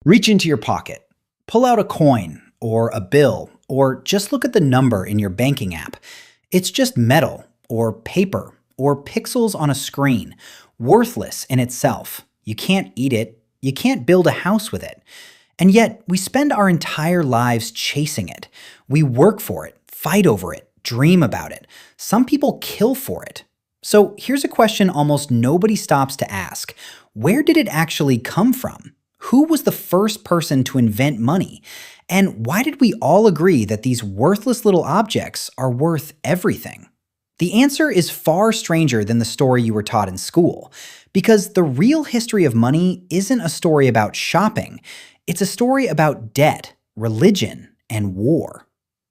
Reach into your pocket, pull out a coin or a bill, or just look at the number in your banking app. It's just metal or paper or pixels on a screen, worthless in itself. You can't eat it, you can't build a house with it. And yet, we spend our entire lives chasing it. We work for it, fight over it, dream about it. Some people kill for it. So here's a question almost nobody stops to ask. Where did it actually come from? Who was the first person to invent money? And why did we all agree that these worthless little objects are worth everything? The answer is far stranger than the story you were taught in school, because the real history of money isn't a story about shopping. It's a story about debt, religion, and war.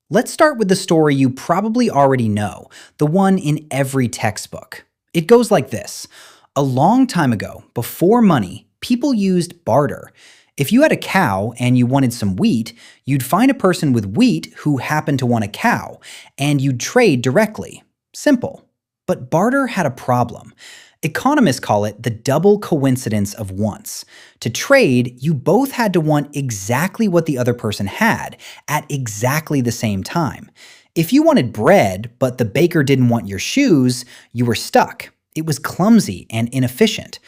Let's start with the story you probably already know, the one in every textbook. It goes like this. A long time ago, before money, people used barter. If you had a cow and you wanted some wheat, you'd find a person with wheat who happened to want a cow, and you'd trade directly. Simple. But barter had a problem. Economists call it the double coincidence of wants. To trade, you both had to want exactly what the other person had at exactly the same time. If you wanted bread, but the baker didn't want your shoes, you were stuck. It was clumsy and inefficient.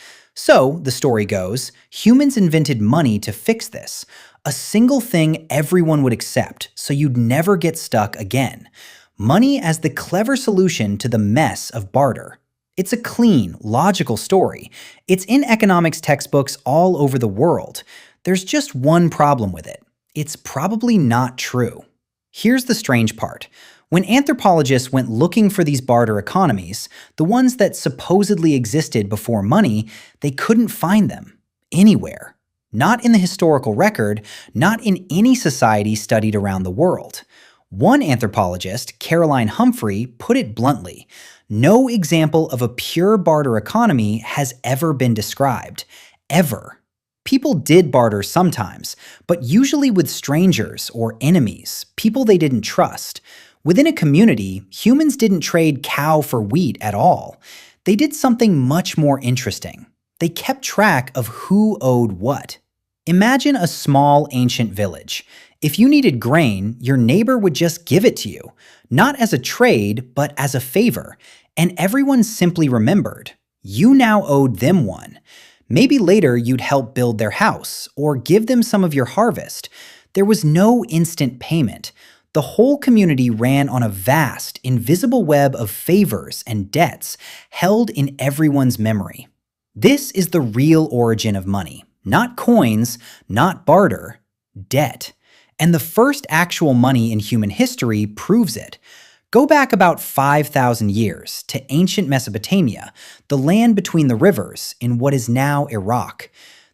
So, the story goes, humans invented money to fix this. A single thing everyone would accept, so you'd never get stuck again. Money as the clever solution to the mess of barter. It's a clean, logical story. It's in economics textbooks all over the world. There's just one problem with it. It's probably not true. Here's the strange part. When anthropologists went looking for these barter economies, the ones that supposedly existed before money, they couldn't find them. Anywhere. Not in the historical record, not in any society studied around the world. One anthropologist, Caroline Humphrey, put it bluntly. No example of a pure barter economy has ever been described. Ever. People did barter sometimes, but usually with strangers or enemies, people they didn't trust. Within a community, humans didn't trade cow for wheat at all. They did something much more interesting. They kept track of who owed what. Imagine a small ancient village. If you needed grain, your neighbor would just give it to you, not as a trade, but as a favor, and everyone simply remembered. You now owed them one. Maybe later you'd help build their house, or give them some of your harvest. There was no instant payment. The whole community ran on a vast, invisible web of favors and debts held in everyone's memory. This is the real origin of money. Not coins, not barter, debt. And the first actual money in human history proves it. Go back about 5,000 years to ancient Mesopotamia, the land between the rivers in what is now Iraq.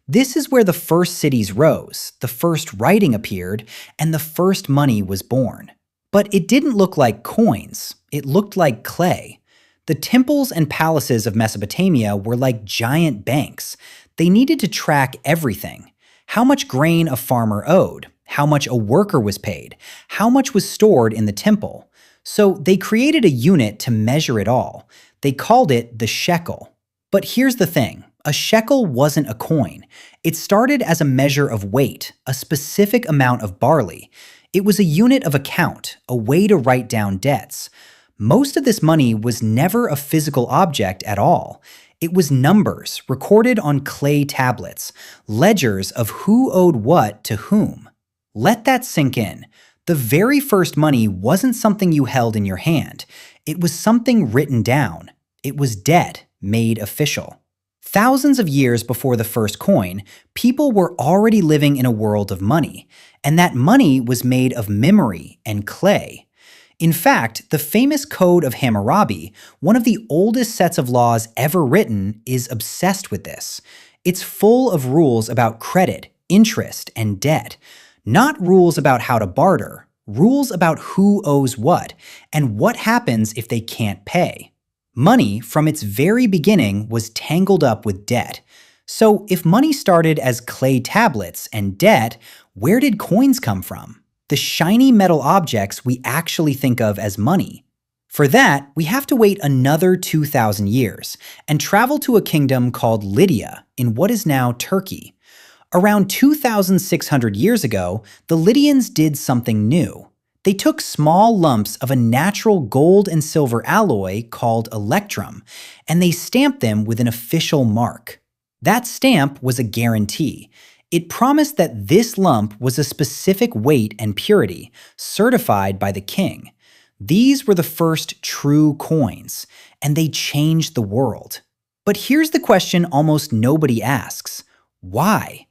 This is where the first cities rose, the first writing appeared, and the first money was born. But it didn't look like coins. It looked like clay. The temples and palaces of Mesopotamia were like giant banks. They needed to track everything. How much grain a farmer owed, how much a worker was paid, how much was stored in the temple. So they created a unit to measure it all. They called it the shekel. But here's the thing. A shekel wasn't a coin. It started as a measure of weight, a specific amount of barley. It was a unit of account, a way to write down debts. Most of this money was never a physical object at all. It was numbers recorded on clay tablets, ledgers of who owed what to whom. Let that sink in. The very first money wasn't something you held in your hand. It was something written down. It was debt made official. Thousands of years before the first coin, people were already living in a world of money, and that money was made of memory and clay. In fact, the famous Code of Hammurabi, one of the oldest sets of laws ever written, is obsessed with this. It's full of rules about credit, interest, and debt. Not rules about how to barter, rules about who owes what, and what happens if they can't pay. Money, from its very beginning, was tangled up with debt. So if money started as clay tablets and debt, where did coins come from? The shiny metal objects we actually think of as money. For that, we have to wait another 2,000 years and travel to a kingdom called Lydia in what is now Turkey. Around 2,600 years ago, the Lydians did something new. They took small lumps of a natural gold and silver alloy called electrum, and they stamped them with an official mark. That stamp was a guarantee. It promised that this lump was a specific weight and purity, certified by the king. These were the first true coins, and they changed the world. But here's the question almost nobody asks. Why?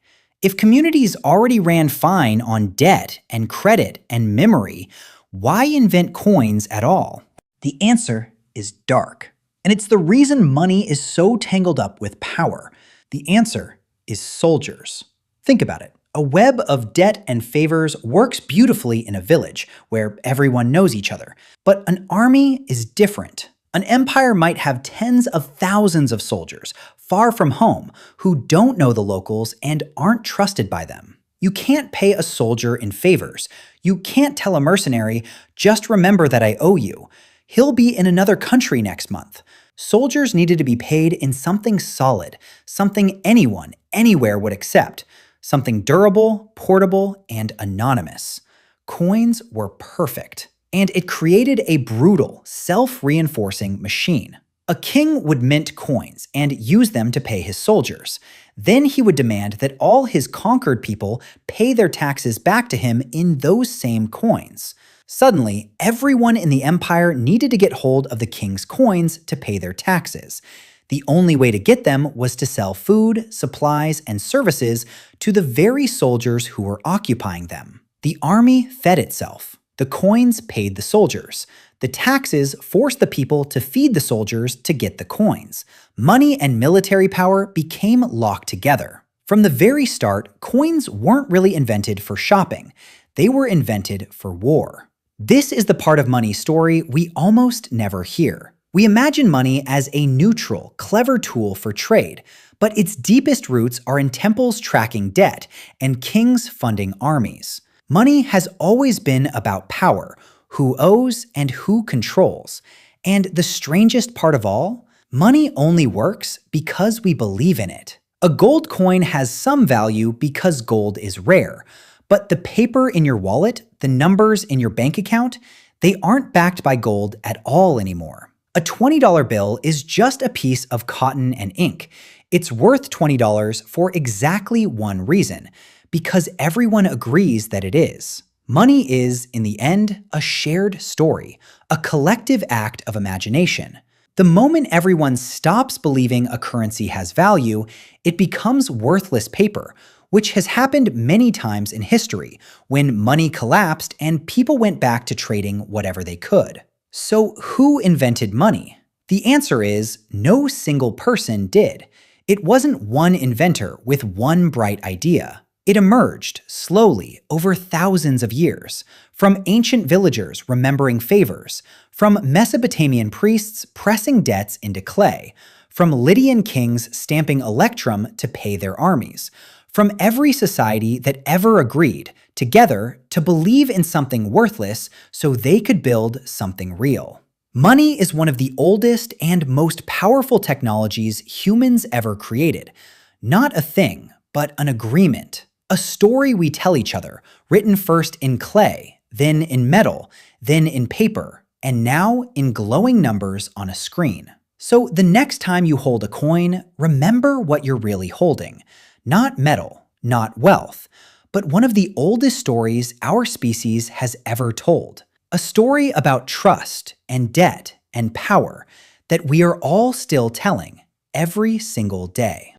If communities already ran fine on debt and credit and memory, why invent coins at all? The answer is dark. And it's the reason money is so tangled up with power. The answer is soldiers. Think about it. A web of debt and favors works beautifully in a village where everyone knows each other. But an army is different. An empire might have tens of thousands of soldiers, far from home, who don't know the locals and aren't trusted by them. You can't pay a soldier in favors. You can't tell a mercenary, just remember that I owe you. He'll be in another country next month. Soldiers needed to be paid in something solid, something anyone, anywhere would accept, something durable, portable, and anonymous. Coins were perfect, and it created a brutal, self-reinforcing machine. A king would mint coins and use them to pay his soldiers. Then he would demand that all his conquered people pay their taxes back to him in those same coins. Suddenly, everyone in the empire needed to get hold of the king's coins to pay their taxes. The only way to get them was to sell food, supplies, and services to the very soldiers who were occupying them. The army fed itself. The coins paid the soldiers. The taxes forced the people to feed the soldiers to get the coins. Money and military power became locked together. From the very start, coins weren't really invented for shopping. They were invented for war. This is the part of money's story we almost never hear. We imagine money as a neutral, clever tool for trade, but its deepest roots are in temples tracking debt and kings funding armies. Money has always been about power, who owes and who controls. And the strangest part of all, money only works because we believe in it. A gold coin has some value because gold is rare, but the paper in your wallet, the numbers in your bank account, they aren't backed by gold at all anymore. A $20 bill is just a piece of cotton and ink. It's worth $20 for exactly one reason, because everyone agrees that it is. Money is, in the end, a shared story, a collective act of imagination. The moment everyone stops believing a currency has value, it becomes worthless paper, which has happened many times in history, when money collapsed and people went back to trading whatever they could. So who invented money? The answer is no single person did. It wasn't one inventor with one bright idea. It emerged slowly over thousands of years, from ancient villagers remembering favors, from Mesopotamian priests pressing debts into clay, from Lydian kings stamping electrum to pay their armies, from every society that ever agreed, together, to believe in something worthless so they could build something real. Money is one of the oldest and most powerful technologies humans ever created. Not a thing, but an agreement. A story we tell each other, written first in clay, then in metal, then in paper, and now in glowing numbers on a screen. So the next time you hold a coin, remember what you're really holding. Not metal, not wealth, but one of the oldest stories our species has ever told. A story about trust and debt and power that we are all still telling every single day.